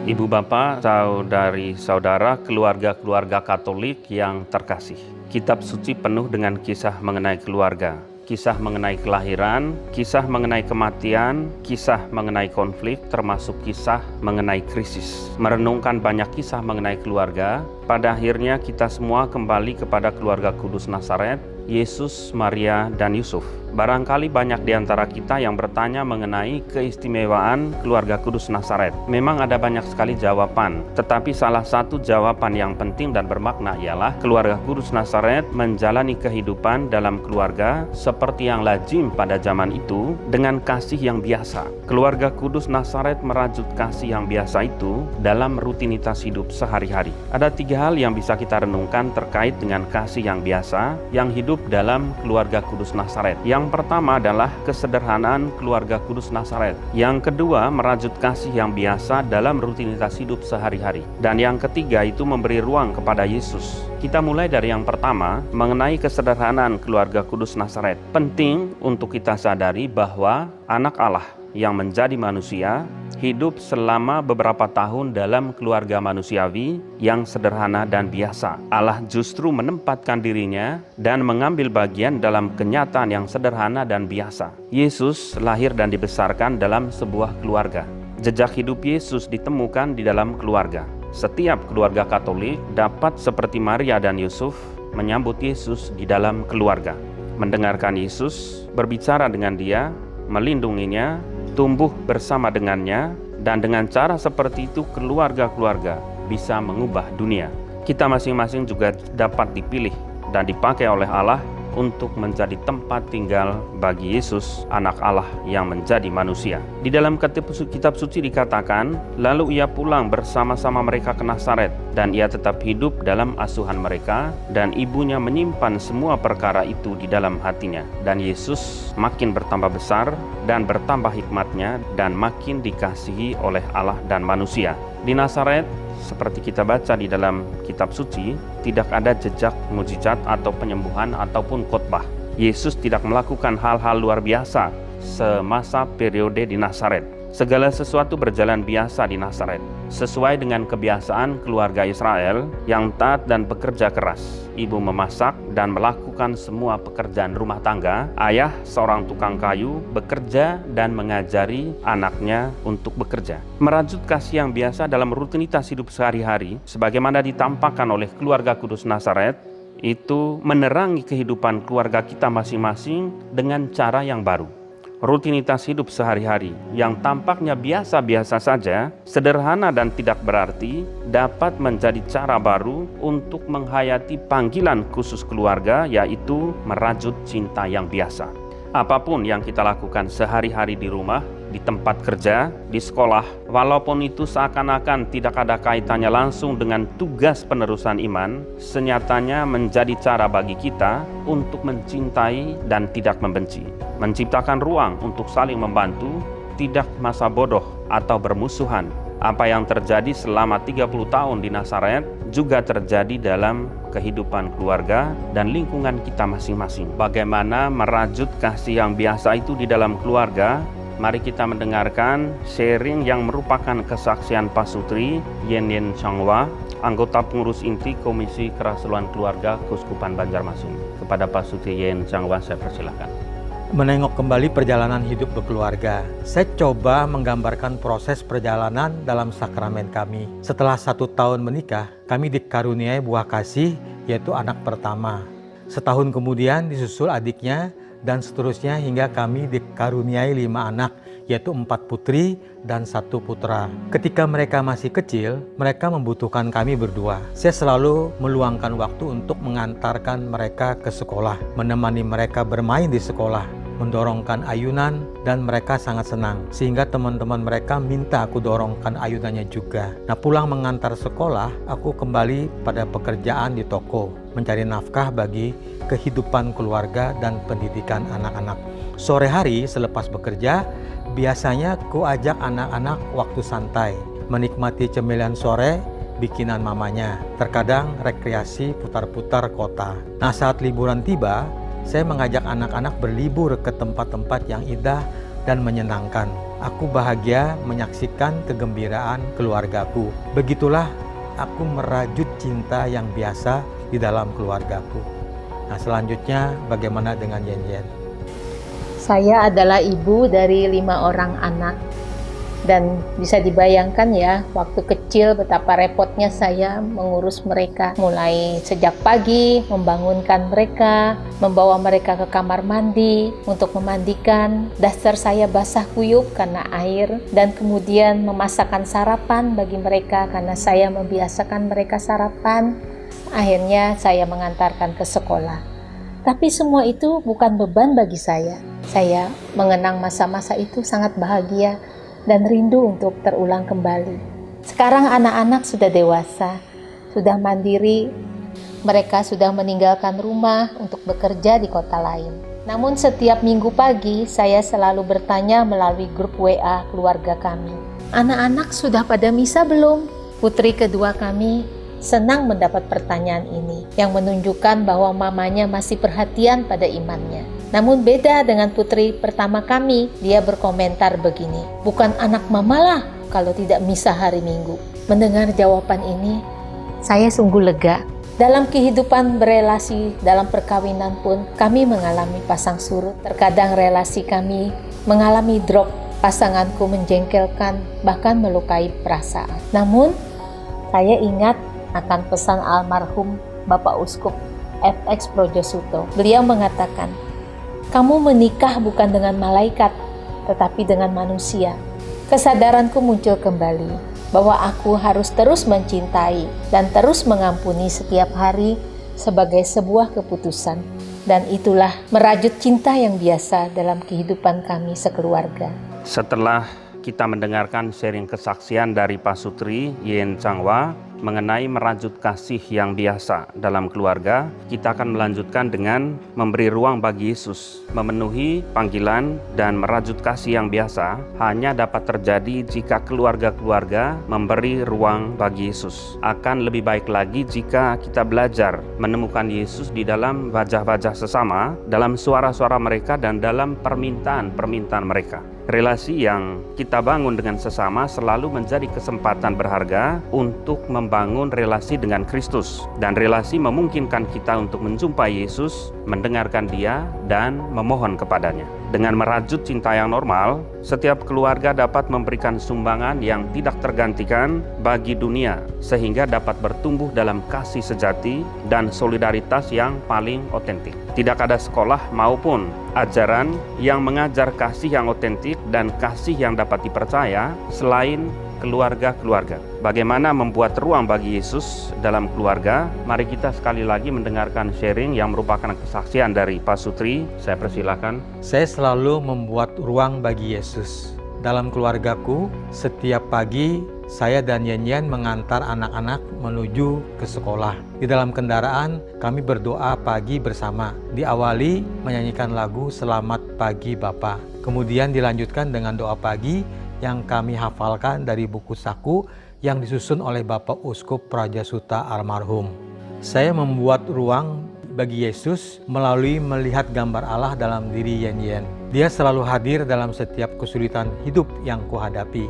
Ibu bapak, saudari-saudara, keluarga-keluarga Katolik yang terkasih. Kitab suci penuh dengan kisah mengenai keluarga, kisah mengenai kelahiran, kisah mengenai kematian, kisah mengenai konflik, termasuk kisah mengenai krisis. Merenungkan banyak kisah mengenai keluarga, pada akhirnya kita semua kembali kepada keluarga kudus Nazaret, Yesus, Maria, dan Yusuf. Barangkali banyak di antara kita yang bertanya mengenai keistimewaan keluarga kudus Nazaret. Memang ada banyak sekali jawaban, tetapi salah satu jawaban yang penting dan bermakna ialah keluarga kudus Nazaret menjalani kehidupan dalam keluarga seperti yang lazim pada zaman itu dengan kasih yang biasa. Keluarga kudus Nazaret merajut kasih yang biasa itu dalam rutinitas hidup sehari-hari. Ada 3 hal yang bisa kita renungkan terkait dengan kasih yang biasa yang hidup dalam keluarga kudus Nazaret. Yang pertama adalah kesederhanaan keluarga kudus Nazaret. Yang kedua, merajut kasih yang biasa dalam rutinitas hidup sehari-hari. Dan yang ketiga itu memberi ruang kepada Yesus. Kita mulai dari yang pertama, mengenai kesederhanaan keluarga kudus Nazaret. Penting untuk kita sadari bahwa anak Allah yang menjadi manusia hidup selama beberapa tahun dalam keluarga manusiawi yang sederhana dan biasa. Allah justru menempatkan dirinya dan mengambil bagian dalam kenyataan yang sederhana dan biasa. Yesus lahir dan dibesarkan dalam sebuah keluarga. Jejak hidup Yesus ditemukan di dalam keluarga. Setiap keluarga Katolik dapat seperti Maria dan Yusuf menyambut Yesus di dalam keluarga, mendengarkan Yesus, berbicara dengan Dia, melindunginya, tumbuh bersama dengannya, dan dengan cara seperti itu keluarga-keluarga bisa mengubah dunia. Kita masing-masing juga dapat dipilih dan dipakai oleh Allah untuk menjadi tempat tinggal bagi Yesus, anak Allah yang menjadi manusia. Di dalam kitab suci dikatakan, lalu ia pulang bersama-sama mereka ke Nazaret, dan ia tetap hidup dalam asuhan mereka, dan ibunya menyimpan semua perkara itu di dalam hatinya. Dan Yesus makin bertambah besar dan bertambah hikmatnya, dan makin dikasihi oleh Allah dan manusia. Di Nazaret, seperti kita baca di dalam kitab suci, tidak ada jejak mujizat atau penyembuhan ataupun khotbah. Yesus tidak melakukan hal-hal luar biasa semasa periode di Nazaret. Segala sesuatu berjalan biasa di Nazaret, sesuai dengan kebiasaan keluarga Israel yang taat dan bekerja keras. Ibu memasak dan melakukan semua pekerjaan rumah tangga. Ayah, seorang tukang kayu, bekerja dan mengajari anaknya untuk bekerja. Merajut kasih yang biasa dalam rutinitas hidup sehari-hari, sebagaimana ditampakkan oleh keluarga kudus Nazaret, itu menerangi kehidupan keluarga kita masing-masing dengan cara yang baru. Rutinitas hidup sehari-hari yang tampaknya biasa-biasa saja, sederhana dan tidak berarti, dapat menjadi cara baru untuk menghayati panggilan khusus keluarga, yaitu merajut cinta yang biasa. Apapun yang kita lakukan sehari-hari di rumah, di tempat kerja, di sekolah, walaupun itu seakan-akan tidak ada kaitannya langsung dengan tugas penerusan iman, senyatanya menjadi cara bagi kita untuk mencintai dan tidak membenci, menciptakan ruang untuk saling membantu, tidak masa bodoh atau bermusuhan. Apa yang terjadi selama 30 tahun di Nazaret juga terjadi dalam kehidupan keluarga dan lingkungan kita masing-masing. Bagaimana merajut kasih yang biasa itu di dalam keluarga? Mari kita mendengarkan sharing yang merupakan kesaksian Pak Sutri Yen Changwa, anggota pengurus inti Komisi Kerasulan Keluarga Keuskupan Banjarmasin. Kepada Pak Sutri Yen Changwa, saya persilakan. Menengok kembali perjalanan hidup berkeluarga. Saya coba menggambarkan proses perjalanan dalam sakramen kami. Setelah 1 tahun menikah, kami dikaruniai buah kasih, yaitu anak pertama. Setahun kemudian disusul adiknya, dan seterusnya hingga kami dikaruniai 5 anak, yaitu 4 putri dan 1 putra. Ketika mereka masih kecil, mereka membutuhkan kami berdua. Saya selalu meluangkan waktu untuk mengantarkan mereka ke sekolah, menemani mereka bermain di sekolah, mendorongkan ayunan, dan mereka sangat senang. Sehingga teman-teman mereka minta aku dorongkan ayunannya juga. Nah, pulang mengantar sekolah, aku kembali pada pekerjaan di toko, mencari nafkah bagi kehidupan keluarga dan pendidikan anak-anak. Sore hari selepas bekerja, biasanya ku ajak anak-anak waktu santai, menikmati cemilan sore bikinan mamanya. Terkadang rekreasi putar-putar kota. Nah, saat liburan tiba, saya mengajak anak-anak berlibur ke tempat-tempat yang indah dan menyenangkan. Aku bahagia menyaksikan kegembiraan keluargaku. Begitulah aku merajut cinta yang biasa di dalam keluargaku. Nah, selanjutnya bagaimana dengan Yen? Saya adalah ibu dari 5 orang anak. Dan bisa dibayangkan ya, waktu kecil betapa repotnya saya mengurus mereka. Mulai sejak pagi, membangunkan mereka, membawa mereka ke kamar mandi untuk memandikan. Dasar saya basah kuyup karena air. Dan kemudian memasakkan sarapan bagi mereka karena saya membiasakan mereka sarapan. Akhirnya saya mengantarkan ke sekolah. Tapi semua itu bukan beban bagi saya. Saya mengenang masa-masa itu sangat bahagia dan rindu untuk terulang kembali. Sekarang anak-anak sudah dewasa, sudah mandiri, mereka sudah meninggalkan rumah untuk bekerja di kota lain. Namun setiap minggu pagi saya selalu bertanya melalui grup WA keluarga kami. Anak-anak sudah pada misa belum? Putri kedua kami senang mendapat pertanyaan ini, yang menunjukkan bahwa mamanya masih perhatian pada imannya. Namun beda dengan putri pertama kami, dia berkomentar begini, "Bukan anak mama lah kalau tidak misa hari Minggu." Mendengar jawaban ini, saya sungguh lega. Dalam kehidupan berelasi, dalam perkawinan pun kami mengalami pasang surut. Terkadang relasi kami mengalami drop, pasanganku menjengkelkan, bahkan melukai perasaan. Namun, saya ingat akan pesan almarhum Bapak Uskup FX Projosuto. Beliau mengatakan, "Kamu menikah bukan dengan malaikat, tetapi dengan manusia." Kesadaranku muncul kembali bahwa aku harus terus mencintai dan terus mengampuni setiap hari sebagai sebuah keputusan. Dan itulah merajut cinta yang biasa dalam kehidupan kami sekeluarga. Setelah kita mendengarkan sharing kesaksian dari Pak Sutri Yen Changwa mengenai merajut kasih yang biasa dalam keluarga, kita akan melanjutkan dengan memberi ruang bagi Yesus. Memenuhi panggilan dan merajut kasih yang biasa hanya dapat terjadi jika keluarga-keluarga memberi ruang bagi Yesus. Akan lebih baik lagi jika kita belajar menemukan Yesus di dalam wajah-wajah sesama, dalam suara-suara mereka, dan dalam permintaan-permintaan mereka. Relasi yang kita bangun dengan sesama selalu menjadi kesempatan berharga untuk membangun relasi dengan Kristus. Dan relasi memungkinkan kita untuk menjumpai Yesus, mendengarkan Dia, dan memohon kepadanya. Dengan merajut cinta yang normal, setiap keluarga dapat memberikan sumbangan yang tidak tergantikan bagi dunia, sehingga dapat bertumbuh dalam kasih sejati dan solidaritas yang paling otentik. Tidak ada sekolah maupun ajaran yang mengajar kasih yang otentik dan kasih yang dapat dipercaya selain keluarga-keluarga. Bagaimana membuat ruang bagi Yesus dalam keluarga? Mari kita sekali lagi mendengarkan sharing yang merupakan kesaksian dari Pak Sutri. Saya persilakan. Saya selalu membuat ruang bagi Yesus. Dalam keluargaku, setiap pagi saya dan Yen mengantar anak-anak menuju ke sekolah. Di dalam kendaraan, kami berdoa pagi bersama. Diawali menyanyikan lagu Selamat Pagi Bapa. Kemudian dilanjutkan dengan doa pagi yang kami hafalkan dari buku saku yang disusun oleh Bapak Uskup Prajosuta almarhum. Saya membuat ruang bagi Yesus melalui melihat gambar Allah dalam diri Yen. Dia selalu hadir dalam setiap kesulitan hidup yang kuhadapi.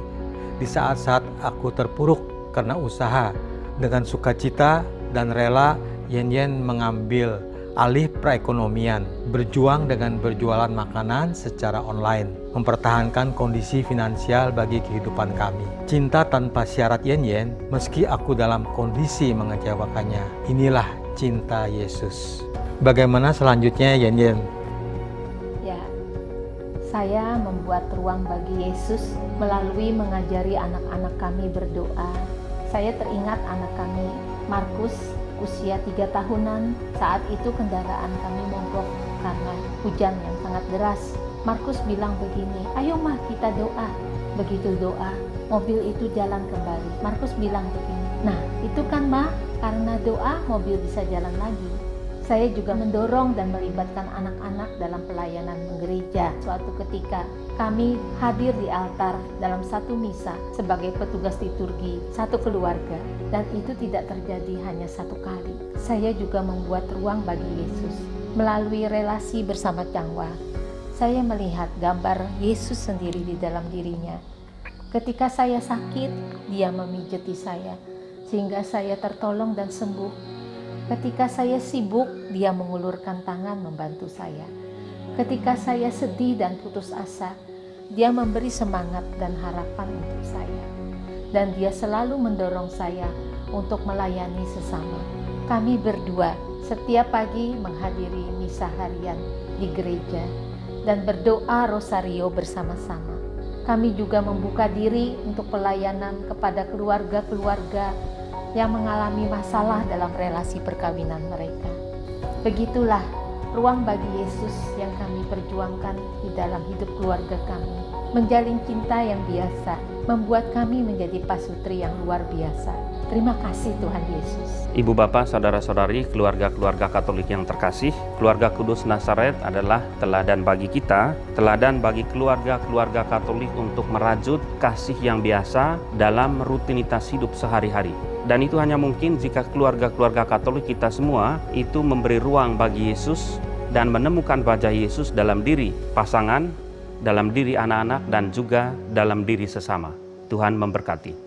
Di saat-saat aku terpuruk karena usaha, dengan sukacita dan rela Yen mengambil alih perekonomian, berjuang dengan berjualan makanan secara online, mempertahankan kondisi finansial bagi kehidupan kami. Cinta tanpa syarat Yen, meski aku dalam kondisi mengecewakannya. Inilah cinta Yesus. Bagaimana selanjutnya Yen? Ya, saya membuat ruang bagi Yesus melalui mengajari anak-anak kami berdoa. Saya teringat anak kami, Markus, usia 3 tahunan. Saat itu kendaraan kami mogok karena hujan yang sangat deras. Markus bilang begini, "Ayo mah kita doa." Begitu doa, mobil itu jalan kembali. Markus bilang begini, "Nah itu kan mah, karena doa mobil bisa jalan lagi." Saya juga mendorong dan melibatkan anak-anak dalam pelayanan gereja. Suatu ketika kami hadir di altar dalam satu misa sebagai petugas liturgi satu keluarga, dan itu tidak terjadi hanya satu kali. Saya juga membuat ruang bagi Yesus melalui relasi bersama Changwa. saya melihat gambar Yesus sendiri di dalam dirinya. Ketika saya sakit, Dia memijeti saya, sehingga saya tertolong dan sembuh. Ketika saya sibuk, Dia mengulurkan tangan membantu saya. Ketika saya sedih dan putus asa, Dia memberi semangat dan harapan untuk saya. Dan Dia selalu mendorong saya untuk melayani sesama. Kami berdua setiap pagi menghadiri misa harian di gereja dan berdoa rosario bersama-sama. Kami juga membuka diri untuk pelayanan kepada keluarga-keluarga yang mengalami masalah dalam relasi perkawinan mereka. Begitulah ruang bagi Yesus yang kami perjuangkan di dalam hidup keluarga kami. Menjalin cinta yang biasa, membuat kami menjadi pasutri yang luar biasa. Terima kasih Tuhan Yesus. Ibu bapak, saudara-saudari, keluarga-keluarga Katolik yang terkasih, keluarga Kudus Nazaret adalah teladan bagi kita, teladan bagi keluarga-keluarga Katolik untuk merajut kasih yang biasa dalam rutinitas hidup sehari-hari. Dan itu hanya mungkin jika keluarga-keluarga Katolik kita semua itu memberi ruang bagi Yesus dan menemukan wajah Yesus dalam diri pasangan, dalam diri anak-anak, dan juga dalam diri sesama. Tuhan memberkati.